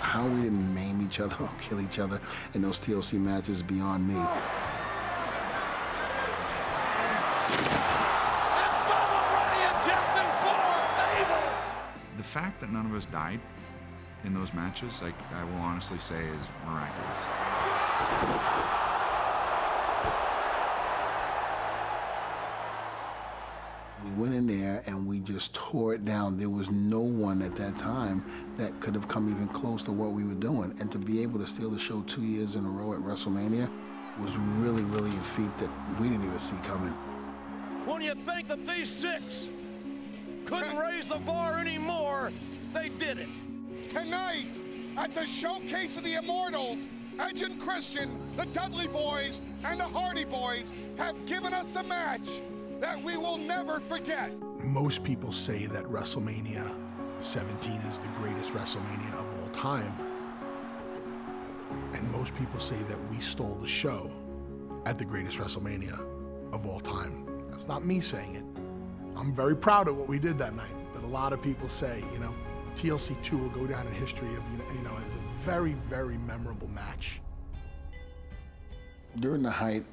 [SPEAKER 2] How we didn't maim each other or kill each other in those TLC matches is beyond me.
[SPEAKER 22] The fact that none of us died in those matches, like, I will honestly say, is miraculous.
[SPEAKER 2] We went in there and we just tore it down. There was no one at that time that could have come even close to what we were doing. And to be able to steal the show 2 years in a row at WrestleMania was really, really a feat that we didn't even see coming.
[SPEAKER 17] When you think that these 6 couldn't raise the bar anymore, they did it.
[SPEAKER 4] Tonight, at the Showcase of the Immortals, Edge and Christian, the Dudley Boys, and the Hardy Boys have given us a match that we will never forget.
[SPEAKER 1] Most people say that WrestleMania 17 is the greatest WrestleMania of all time. And most people say that we stole the show at the greatest WrestleMania of all time. That's not me saying it. I'm very proud of what we did that night. That a lot of people say, you know, TLC 2 will go down in history of, you know, as a very, very memorable match.
[SPEAKER 2] During the height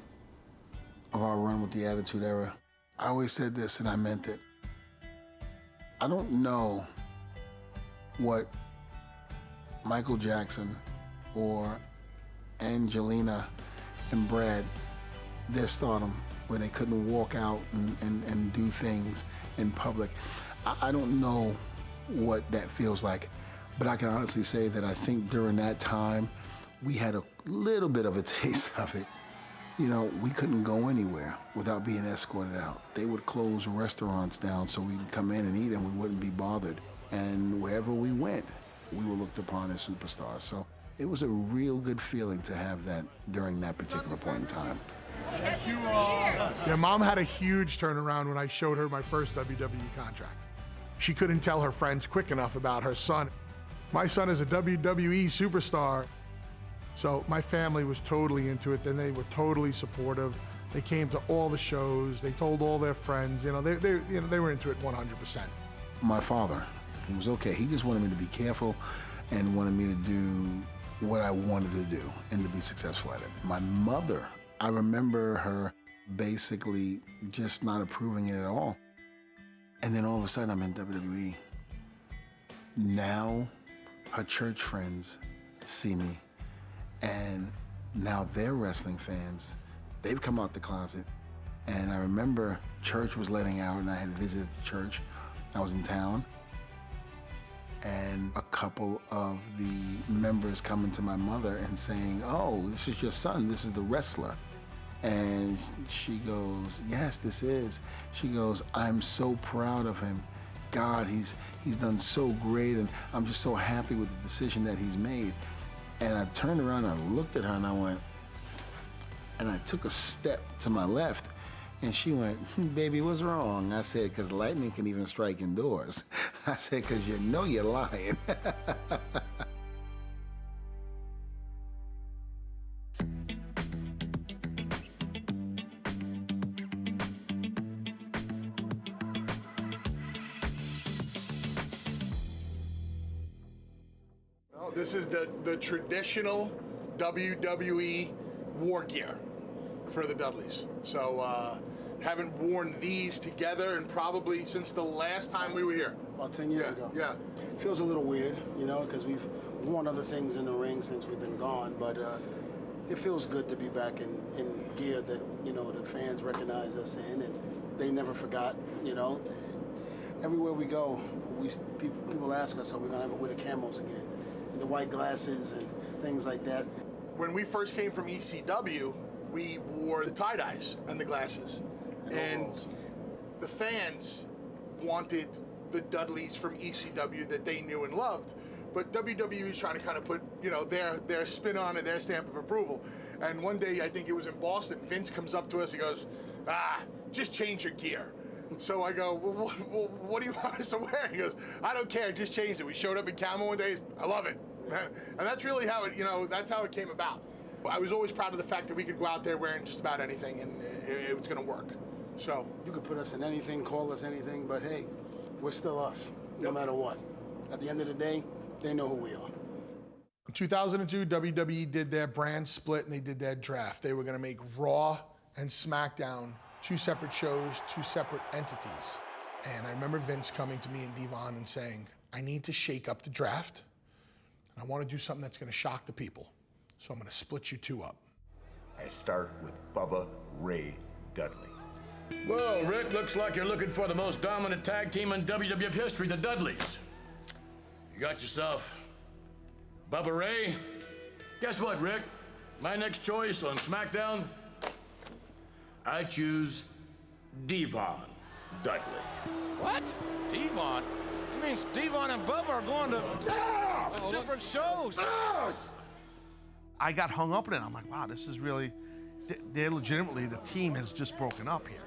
[SPEAKER 2] of our run with the Attitude Era, I always said this and I meant it. I don't know what Michael Jackson or Angelina and Brad, their stardom, where they couldn't walk out and do things in public. I don't know what that feels like, but I can honestly say that I think during that time, we had a little bit of a taste of it. You know, we couldn't go anywhere without being escorted out. They would close restaurants down so we'd come in and eat and we wouldn't be bothered. And wherever we went, we were looked upon as superstars. So it was a real good feeling to have that during that particular point in time.
[SPEAKER 1] Yes, you are. Yeah, Mom had a huge turnaround when I showed her my first WWE contract. She couldn't tell her friends quick enough about her son. My son is a WWE superstar. So my family was totally into it. Then they were totally supportive. They came to all the shows. They told all their friends. You know, they were into it 100%.
[SPEAKER 2] My father, he was okay. He just wanted me to be careful and wanted me to do what I wanted to do and to be successful at it. My mother, I remember her basically just not approving it at all. And then all of a sudden I'm in WWE. Now, her church friends see me, and now they're wrestling fans. They've come out the closet. And I remember church was letting out, and I had visited the church. I was in town. And a couple of the members coming to my mother and saying, "Oh, this is your son, this is the wrestler." And she goes, "Yes, this is." She goes, "I'm so proud of him. God, he's done so great, and I'm just so happy with the decision that he's made." And I turned around and I looked at her and I went, and I took a step to my left, and she went, "Baby, what's wrong?" I said, "'Cause lightning can even strike indoors." I said, "'Cause you know you're lying."
[SPEAKER 1] Well, this is the traditional WWE war gear for the Dudleys. So haven't worn these together and probably since the last time we were here.
[SPEAKER 2] About 10 years ago.
[SPEAKER 1] Yeah.
[SPEAKER 2] Feels a little weird, you know, because we've worn other things in the ring since we've been gone, but it feels good to be back in gear that, you know, the fans recognize us in, and they never forgot, you know. Everywhere we go, people ask us, "Are we gonna ever wear the camos again?" And the white glasses and things like that.
[SPEAKER 1] When we first came from ECW, we wore the tie-dyes and the glasses. And the fans wanted the Dudleys from ECW that they knew and loved. But WWE was trying to kind of put, you know, their spin on it, their stamp of approval. And one day, I think it was in Boston, Vince comes up to us, he goes, "Just change your gear." So I go, well, what do you want us to wear? He goes, "I don't care, just change it." We showed up in camo one day, I love it. And that's really how it, you know, that's how it came about. I was always proud of the fact that we could go out there wearing just about anything and it was gonna work. So.
[SPEAKER 2] You could put us in anything, call us anything, but hey, we're still us, no matter what. At the end of the day, they know who we are.
[SPEAKER 1] In 2002, WWE did their brand split and they did their draft. They were gonna make Raw and SmackDown 2 separate shows, 2 separate entities. And I remember Vince coming to me and Devon and saying, "I need to shake up the draft. And I wanna do something that's gonna shock the people. So I'm gonna split you 2 up."
[SPEAKER 9] I start with Bubba Ray Dudley.
[SPEAKER 10] Well, Rick, looks like you're looking for the most dominant tag team in WWF history, the Dudleys. You got yourself Bubba Ray. Guess what, Rick? My next choice on SmackDown, I choose Devon Dudley.
[SPEAKER 17] What? Devon? You mean Devon and Bubba are going to different shows?
[SPEAKER 7] I got hung up in it. I'm like, wow, this is really, they're legitimately, the team has just broken up here.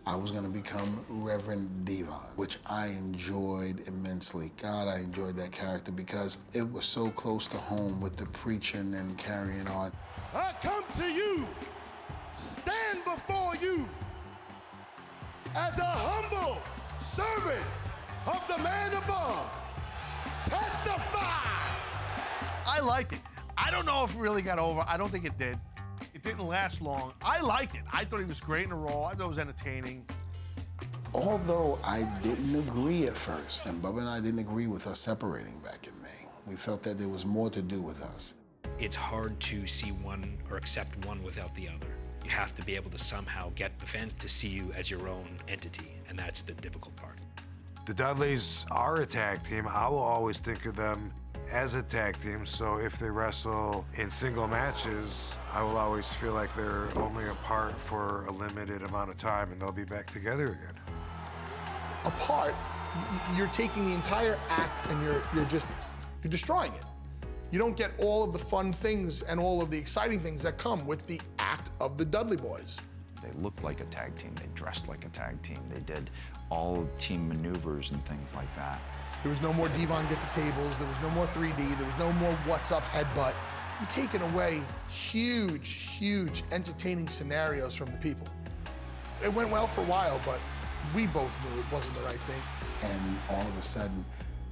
[SPEAKER 2] I was gonna become Reverend Devon, which I enjoyed immensely. God, I enjoyed that character because it was so close to home with the preaching and carrying on.
[SPEAKER 4] I come to you, stand before you as a humble servant of the man above. Testify!
[SPEAKER 7] I liked it. I don't know if it really got over. I don't think it did. It didn't last long. I liked it. I thought he was great in the role. I thought it was entertaining.
[SPEAKER 2] Although I didn't agree at first, and Bubba and I didn't agree with us separating back in May. We felt that there was more to do with us.
[SPEAKER 23] It's hard to see one or accept one without the other. You have to be able to somehow get the fans to see you as your own entity, and that's the difficult part.
[SPEAKER 13] The Dudleys are a tag team. I will always think of them as a tag team, so if they wrestle in single matches, I will always feel like they're only apart for a limited amount of time and they'll be back together again.
[SPEAKER 1] Apart, you're taking the entire act and you're destroying it. You don't get all of the fun things and all of the exciting things that come with the act of the Dudley Boys.
[SPEAKER 24] They looked like a tag team, they dressed like a tag team, they did all team maneuvers and things like that.
[SPEAKER 1] There was no more Devon get the tables, there was no more 3D, there was no more what's up headbutt. You're taking away huge, huge entertaining scenarios from the people. It went well for a while, but we both knew it wasn't the right thing.
[SPEAKER 2] And all of a sudden,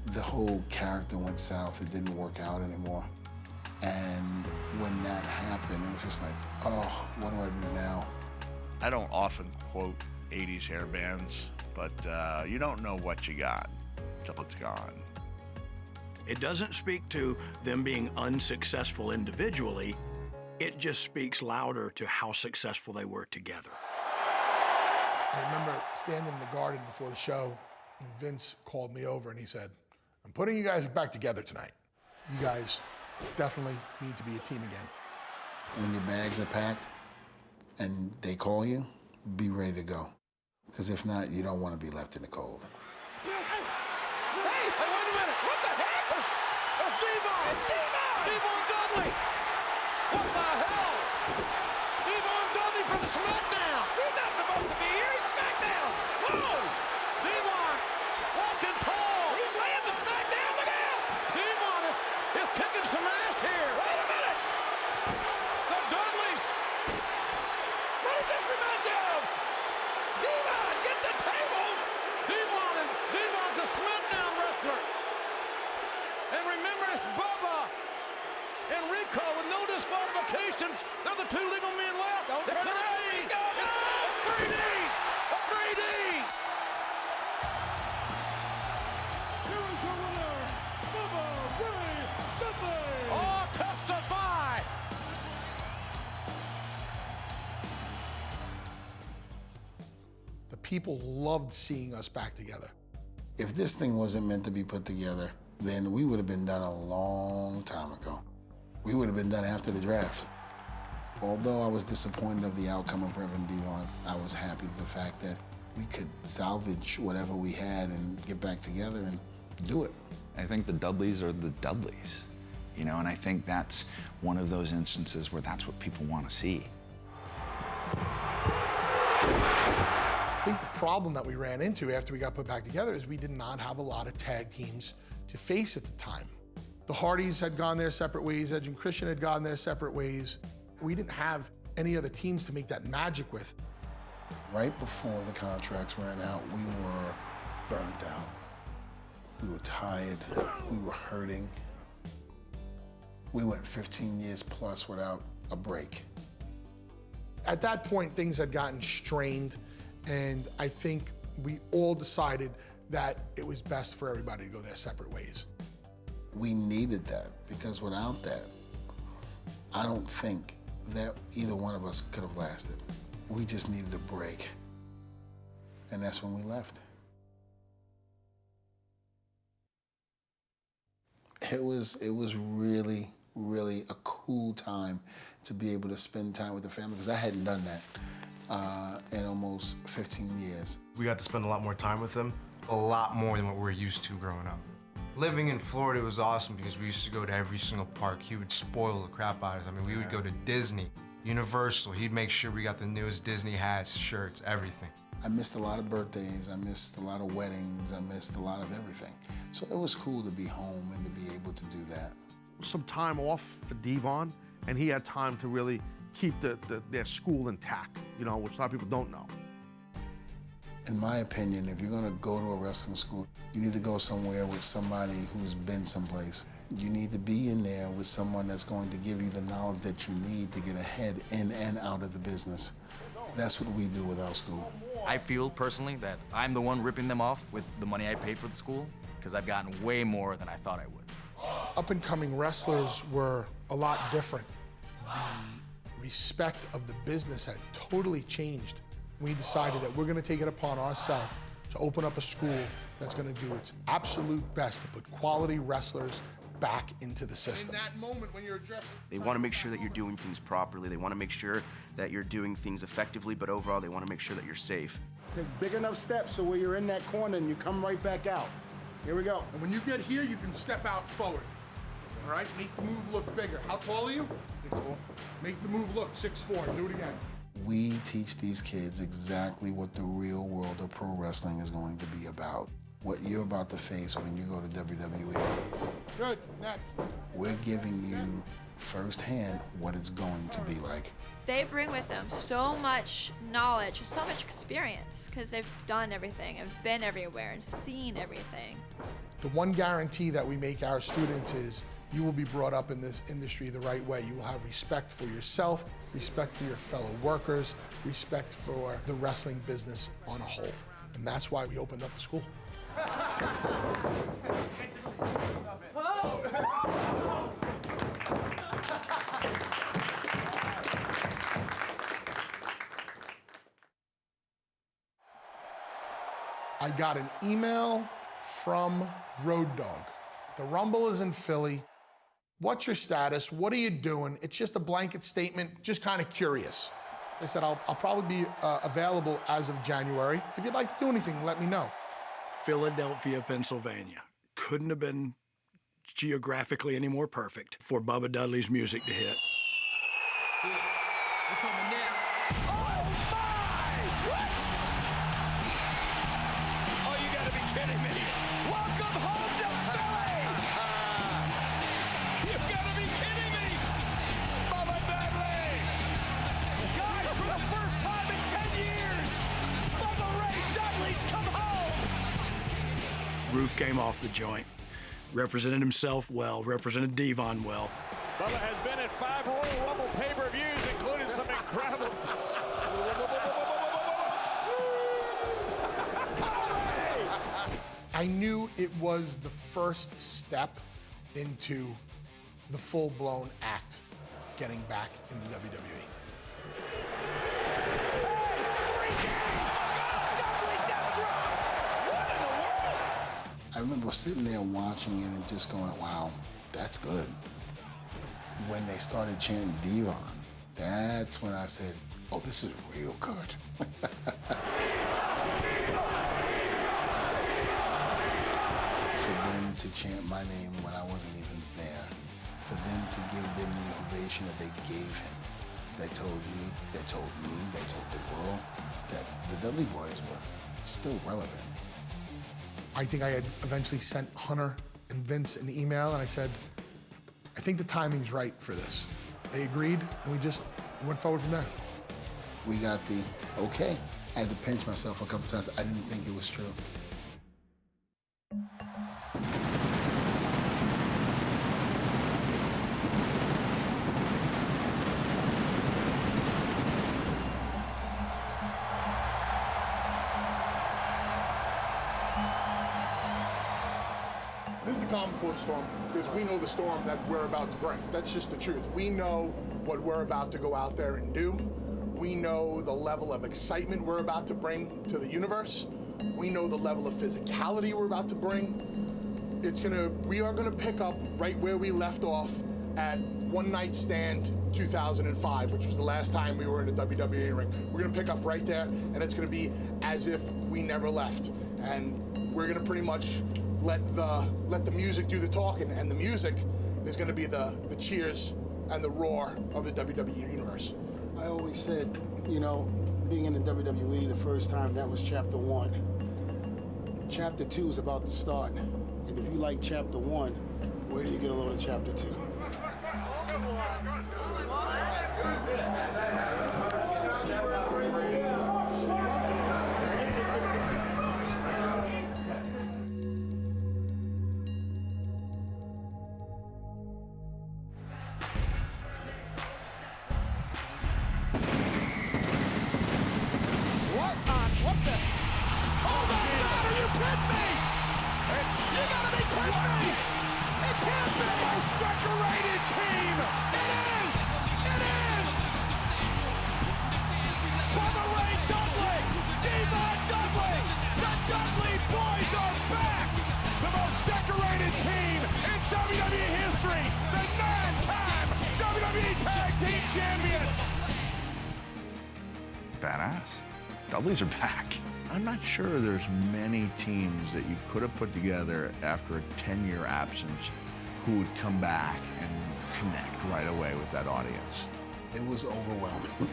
[SPEAKER 2] the whole character went south. It didn't work out anymore. And when that happened, it was just like, oh, what do I do now?
[SPEAKER 25] I don't often quote 80s hair bands, but you don't know what you got till it's gone.
[SPEAKER 6] It doesn't speak to them being unsuccessful individually. It just speaks louder to how successful they were together.
[SPEAKER 1] I remember standing in the garden before the show, and Vince called me over and he said, "I'm putting you guys back together tonight. You guys definitely need to be a team again."
[SPEAKER 2] When your bags are packed and they call you, be ready to go. Because if not, you don't want to be left in the cold.
[SPEAKER 17] Hey, wait a minute. What the heck? It's Devon. It's Devon. Devon Dudley. What the hell? Devon Dudley from SmackDown. He's not supposed to be here. He's SmackDown. Whoa. Devon walking tall. He's laying the SmackDown. Look out. Devon is kicking some ass here. Wait a minute. The Dudleys. What does this remind you of? Devon, get the tables. Devon's a SmackDown wrestler. And remember, it's Bubba and Rico with no disqualifications. They're the two legal men left. Don't turn around. It's a 3D. A 3D. Here is your winner, Bubba Ray Dudley. Oh, testify.
[SPEAKER 1] The people loved seeing us back together.
[SPEAKER 2] If this thing wasn't meant to be put together, then we would have been done a long time ago. We would have been done after the draft. Although I was disappointed of the outcome of Reverend Devon, I was happy with the fact that we could salvage whatever we had and get back together and do it.
[SPEAKER 24] I think the Dudleys are the Dudleys, you know, and I think that's one of those instances where that's what people want to see.
[SPEAKER 1] I think the problem that we ran into after we got put back together is we did not have a lot of tag teams to face at the time. The Hardys had gone their separate ways, Edge and Christian had gone their separate ways. We didn't have any other teams to make that magic with.
[SPEAKER 2] Right before the contracts ran out, we were burnt out. We were tired, we were hurting. We went 15 years plus without a break.
[SPEAKER 1] At that point, things had gotten strained, and I think we all decided that it was best for everybody to go their separate ways.
[SPEAKER 2] We needed that, because without that, I don't think that either one of us could have lasted. We just needed a break, and that's when we left. It was really, really a cool time to be able to spend time with the family, because I hadn't done that in almost 15 years.
[SPEAKER 3] We got to spend a lot more time with them, a lot more than what we were used to growing up. Living in Florida was awesome because we used to go to every single park. He would spoil the crap out of us. I mean, we would go to Disney, Universal. He'd make sure we got the newest Disney hats, shirts, everything.
[SPEAKER 2] I missed a lot of birthdays, I missed a lot of weddings, I missed a lot of everything. So it was cool to be home and to be able to do that.
[SPEAKER 7] Some time off for Devon, and he had time to really keep their school intact, you know, which a lot of people don't know.
[SPEAKER 2] In my opinion, if you're gonna go to a wrestling school, you need to go somewhere with somebody who's been someplace. You need to be in there with someone that's going to give you the knowledge that you need to get ahead in and out of the business. That's what we do with our school.
[SPEAKER 8] I feel personally that I'm the one ripping them off with the money I paid for the school, because I've gotten way more than I thought I would.
[SPEAKER 1] Up-and-coming wrestlers were a lot different. The respect of the business had totally changed. We decided that we're gonna take it upon ourselves to open up a school that's gonna do its absolute best to put quality wrestlers back into the system.
[SPEAKER 4] In that moment when you're addressing...
[SPEAKER 11] They want to make sure that you're doing things properly. They want to make sure that you're doing things effectively, but overall, they want to make sure that you're safe.
[SPEAKER 14] Take big enough steps so where you're in that corner and you come right back out. Here we go.
[SPEAKER 4] And when you get here, you can step out forward. All right? Make the move look bigger. How tall are you? 6'4". Make the move look 6'4". Do it again.
[SPEAKER 2] We teach these kids exactly what the real world of pro wrestling is going to be about. What you're about to face when you go to WWE.
[SPEAKER 4] Good. Next.
[SPEAKER 2] We're giving you firsthand what it's going to be like.
[SPEAKER 15] They bring with them so much knowledge, so much experience, because they've done everything and been everywhere and seen everything.
[SPEAKER 1] The one guarantee that we make our students is you will be brought up in this industry the right way. You will have respect for yourself, respect for your fellow workers, respect for the wrestling business on a whole. And that's why we opened up the school.
[SPEAKER 17] Oh!
[SPEAKER 1] I got an email from Road Dogg. The Rumble is in Philly. What's your status? What are you doing? It's just a blanket statement, just kind of curious. They said, I'll probably be available as of January. If you'd like to do anything, let me know.
[SPEAKER 6] Philadelphia, Pennsylvania. Couldn't have been geographically any more perfect for Bubba Dudley's music to hit.
[SPEAKER 17] We're coming now. Oh my! What? Oh, you gotta be kidding me. Welcome home to Philly! You've gotta be kidding me! Bubba Dudley! Guys, for the first time in 10 years, Bubba Ray Dudley's come home!
[SPEAKER 6] Roof came off the joint. Represented himself well, represented Devon well.
[SPEAKER 17] Bubba has been at 5 Royal Rumble pay-per-views, including some incredible...
[SPEAKER 1] I knew it was the first step into the full-blown act getting back in the WWE.
[SPEAKER 2] I remember sitting there watching it and just going, wow, that's good. When they started chanting Devon, that's when I said, oh, this is real good. For them to chant my name when I wasn't even there, for them to give them the ovation that they gave him, they told you, they told me, they told the world that the Dudley Boys were still relevant.
[SPEAKER 1] I think I had eventually sent Hunter and Vince an email, and I said, I think the timing's right for this. They agreed, and we went forward from there.
[SPEAKER 2] We got the okay. I had to pinch myself a couple times. I didn't think it was true.
[SPEAKER 1] This is the calm before the storm, because we know the storm that we're about to bring. That's just the truth. We know what we're about to go out there and do. We know the level of excitement we're about to bring to the universe. We know the level of physicality we're about to bring. We are gonna pick up right where we left off at One Night Stand 2005, which was the last time we were in a WWE ring. We're gonna pick up right there, and it's gonna be as if we never left. And we're gonna pretty much let the music do the talking, and the music is gonna be the cheers and the roar of the WWE universe.
[SPEAKER 14] I always said, you know, being in the WWE the first time, that was chapter 1. Chapter 2 is about to start. And if you like chapter 1, where do you get a load of chapter 2?
[SPEAKER 24] Badass. Dudleys are back.
[SPEAKER 25] I'm not sure there's many teams that you could have put together after a 10-year absence who would come back and connect right away with that audience.
[SPEAKER 2] It was overwhelming.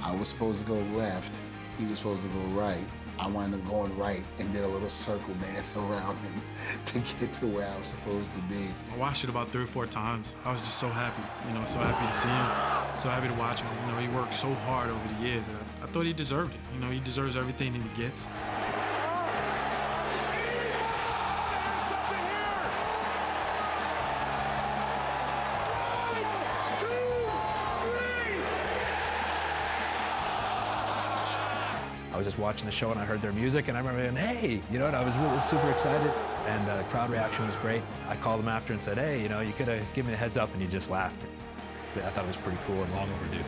[SPEAKER 2] I was supposed to go left, he was supposed to go right. I wound up going right and did a little circle dance around him to get to where I was supposed to be.
[SPEAKER 5] I watched it about 3 or 4 times. I was just so happy, so happy to see him, so happy to watch him. He worked so hard over the years. I thought he deserved it. He deserves everything that he gets.
[SPEAKER 23] I was just watching the show and I heard their music and I remember going, hey, and I was really super excited and the crowd reaction was great. I called them after and said, hey, you could have given me a heads up and you just laughed. I thought it was pretty cool and long overdue.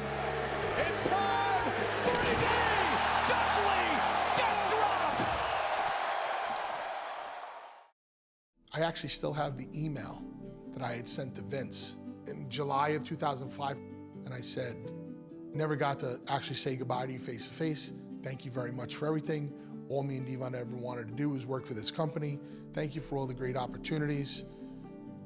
[SPEAKER 17] It's time! 3D! Dudley! Death drop!
[SPEAKER 1] I actually still have the email that I had sent to Vince in July of 2005. And I said, never got to actually say goodbye to you face to face. Thank you very much for everything. All me and Devon ever wanted to do was work for this company. Thank you for all the great opportunities.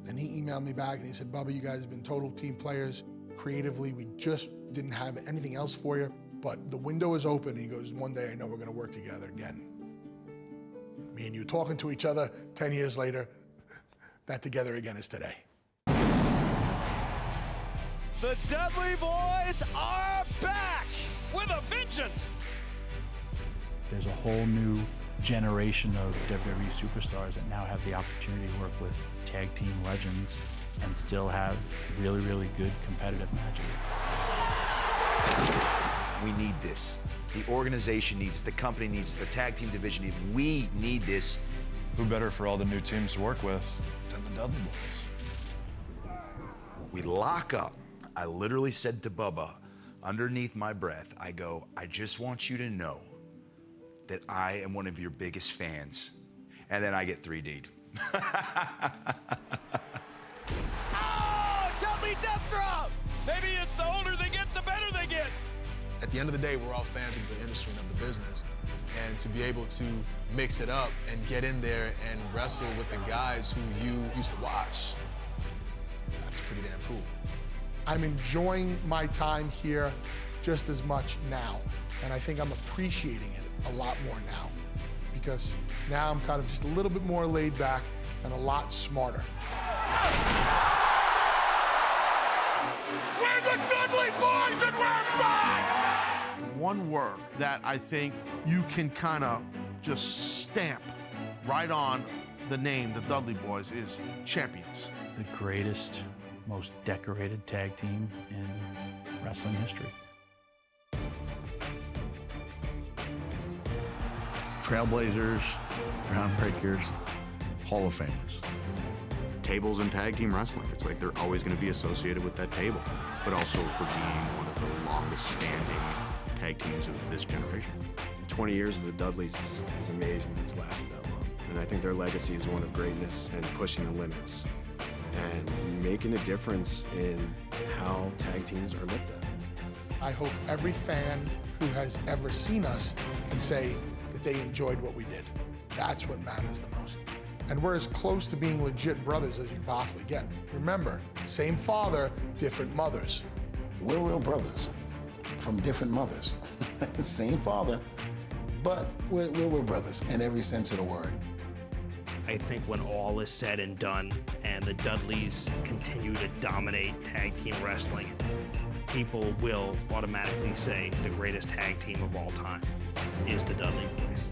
[SPEAKER 1] And he emailed me back and he said, Bubba, you guys have been total team players. Creatively, we just didn't have anything else for you, but the window is open. And he goes, one day I know we're gonna work together again. Me and you talking to each other 10 years later, that together again is today.
[SPEAKER 17] The Dudley Boys are back with a vengeance.
[SPEAKER 16] There's a whole new generation of WWE superstars that now have the opportunity to work with tag team legends and still have really, really good competitive matches.
[SPEAKER 18] We need this. The organization needs this, the company needs this, the tag team division needs this. We need this.
[SPEAKER 19] Who better for all the new teams to work with than the Dudley Boys?
[SPEAKER 18] We lock up. I literally said to Bubba, underneath my breath, I go, I just want you to know that I am one of your biggest fans. And then I get 3D'd.
[SPEAKER 17] Oh, Dudley Death Drop! Maybe it's the older they get, the better they get.
[SPEAKER 20] At the end of the day, we're all fans of the industry and of the business. And to be able to mix it up and get in there and wrestle with the guys who you used to watch, that's pretty damn cool.
[SPEAKER 1] I'm enjoying my time here just as much now. And I think I'm appreciating it a lot more now because now I'm kind of just a little bit more laid back and a lot smarter.
[SPEAKER 17] We're the Dudley Boys and we're back!
[SPEAKER 7] One word that I think you can kind of just stamp right on the name, the Dudley Boys, is champions.
[SPEAKER 16] The greatest, most decorated tag team in wrestling history.
[SPEAKER 25] Trailblazers, groundbreakers, Hall of Famers.
[SPEAKER 21] Tables in tag team wrestling, it's like they're always going to be associated with that table, but also for being one of the longest standing tag teams of this generation.
[SPEAKER 26] 20 years of the Dudleys is amazing that it's lasted that long. And I think their legacy is one of greatness and pushing the limits and making a difference in how tag teams are looked at.
[SPEAKER 1] I hope every fan who has ever seen us can say that they enjoyed what we did. That's what matters the most. And we're as close to being legit brothers as you can possibly get. Remember, same father, different mothers.
[SPEAKER 2] We're real brothers from different mothers. Same father, but we're brothers in every sense of the word.
[SPEAKER 27] I think when all is said and done and the Dudleys continue to dominate tag team wrestling, people will automatically say the greatest tag team of all time is the Dudley Boys.